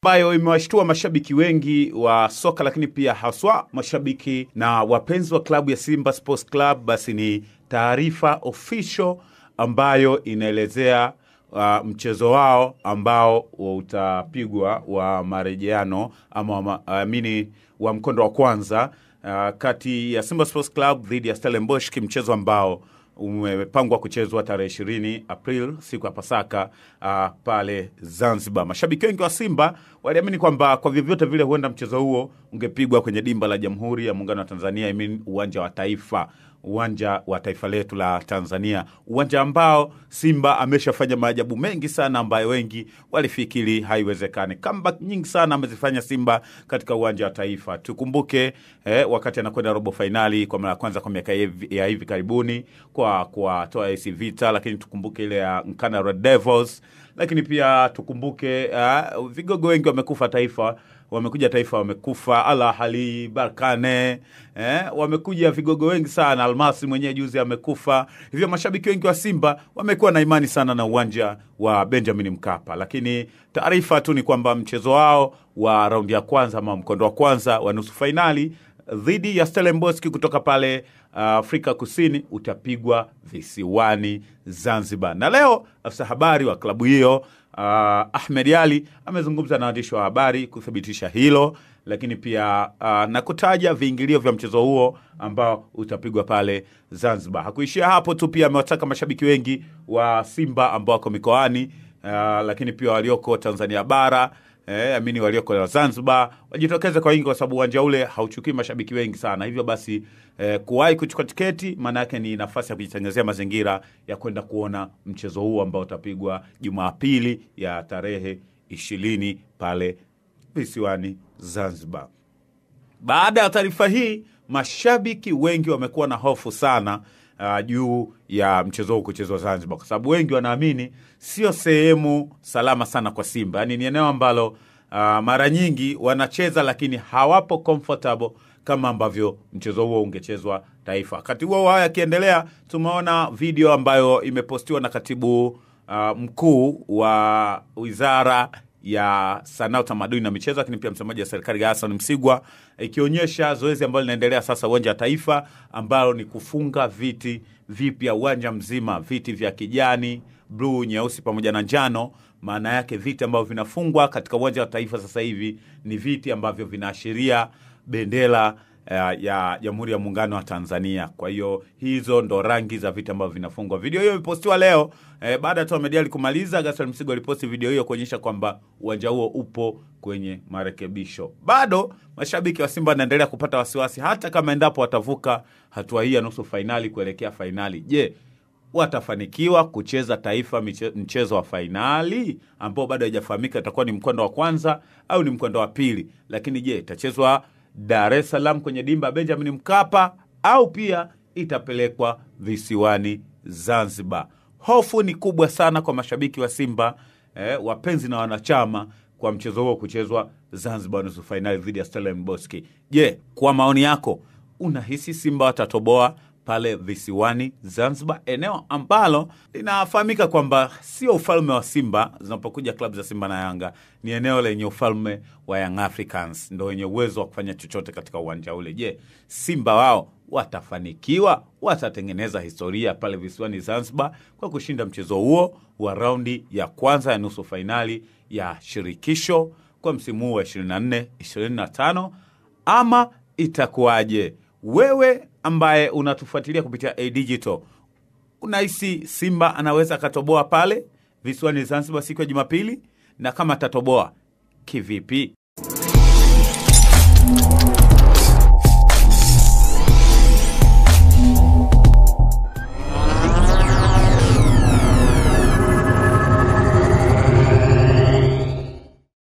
Ambayo imewashtua mashabiki wengi wa soka, lakini pia haswa mashabiki na wapenzi wa klabu ya Simba Sports Club. Basi ni taarifa official ambayo inaelezea mchezo wao ambao utapigwa wa marejeano ama wa mkondo wa kwanza kati ya Simba Sports Club dhidi ya Stellenbosch, mchezo ambao umepangwa kuchezwa tarehe 20 April, siku ya Pasaka pale Zanzibar. Mashabiki wengi wa Simba waliamini kwamba kwa vyovyote vile huenda mchezo huo ungepigwa kwenye dimba la Jamhuri ya Muungano wa Tanzania, uwanja wa Taifa, uwanja wa taifa letu la Tanzania, uwanja ambao Simba ameshafanya maajabu mengi sana ambayo wengi walifikiri haiwezekani. Comeback nyingi sana amezifanya Simba katika uwanja wa Taifa. Tukumbuke wakati anakwenda robo finali kwa mara ya kwanza kwa miaka ya hivi karibuni kwa toa AC Vita, lakini tukumbuke ile ya Nkana Red Devils, lakini pia tukumbuke vigogo wengi wamekufa Taifa, wamekuja Taifa wamekufa, Al Ahly, Berkane, wamekuja vigogo wengi sana, Almasi mwenyewe juzi amekufa. Hivyo mashabiki wengi wa Simba wamekuwa na imani sana na uwanja wa Benjamin Mkapa. Lakini taarifa tu ni kwamba mchezo wao wa raundi ya kwanza ama mkondo wa kwanza wa nusu finali dhidi ya Stellenbosch kutoka pale Afrika Kusini utapigwa visiwani Zanzibar. Na leo afisa habari wa klabu hiyo Ahmed Ali amezungumza na waandishi wa habari kuthibitisha hilo, lakini pia na kutaja viingilio vya mchezo huo ambao utapigwa pale Zanzibar. Hakuishia hapo tu, pia amewataka mashabiki wengi wa Simba ambao wako mikoani, lakini pia walioko Tanzania bara, walioko Zanzibar wajitokeze kwa wingi, kwa sababu uwanja ule hauchukui mashabiki wengi sana. Hivyo basi kuwahi kuchukua tiketi maana yake ni nafasi ya kujitangazia mazingira ya kwenda kuona mchezo huu ambao utapigwa Jumapili ya tarehe 20 pale visiwani Zanzibar. Baada ya taarifa hii, mashabiki wengi wamekuwa na hofu sana juu ya mchezo huu kuchezwa Zanzibar, kwa sababu wengi wanaamini sio sehemu salama sana kwa Simba. Yaani ni eneo ambalo mara nyingi wanacheza lakini hawapo comfortable kama ambavyo mchezo huo ungechezwa Taifa. Wakati huo haya yakiendelea, tumeona video ambayo imepostiwa na katibu mkuu wa Wizara ya Sanaa, Utamaduni na Michezo, lakini pia msemaji wa serikali Hassan Msigwa, ikionyesha zoezi ambalo linaendelea sasa uwanja wa Taifa, ambalo ni kufunga viti vipya uwanja mzima, viti vya kijani, blue, nyeusi pamoja na njano. Maana yake viti ambavyo vinafungwa katika uwanja wa Taifa sasa hivi ni viti ambavyo vinaashiria bendera ya Jamhuri ya Muungano wa Tanzania. Kwa hiyo hizo ndo rangi za viti ambavyo vinafungwa. Video hiyo imepostiwa leo baada ya media kumaliza. Hassan Msigwa aliposti video hiyo kuonyesha kwamba uwanja huo upo kwenye marekebisho. Bado mashabiki wa Simba wanaendelea kupata wasiwasi, hata kama endapo watavuka hatua hii ya nusu finali kuelekea finali. Je, watafanikiwa kucheza Taifa mchezo wa finali ambao bado haijafahamika itakuwa ni mkondo wa kwanza au ni mkondo wa pili? Lakini je, itachezwa Dar es Salaam kwenye dimba Benjamin Mkapa au pia itapelekwa visiwani Zanzibar? Hofu ni kubwa sana kwa mashabiki wa Simba, wapenzi na wanachama, kwa mchezo huo kuchezwa Zanzibar nusu finali dhidi ya Stellenbosch. Je, kwa maoni yako unahisi Simba watatoboa pale visiwani Zanzibar, eneo ambalo linafahamika kwamba sio ufalme wa Simba zinapokuja klabu za Simba na Yanga, ni eneo lenye ufalme wa Young Africans, ndio wenye uwezo wa kufanya chochote katika uwanja ule? Je, Simba wao watafanikiwa, watatengeneza historia pale visiwani Zanzibar kwa kushinda mchezo huo wa raundi ya kwanza ya nusu finali ya shirikisho kwa msimu wa 24-25, ama itakuwaje? Wewe ambaye unatufuatilia kupitia A-Digital, unahisi Simba anaweza katoboa pale visiwani Zanzibar siku ya Jumapili? Na kama atatoboa, kivipi?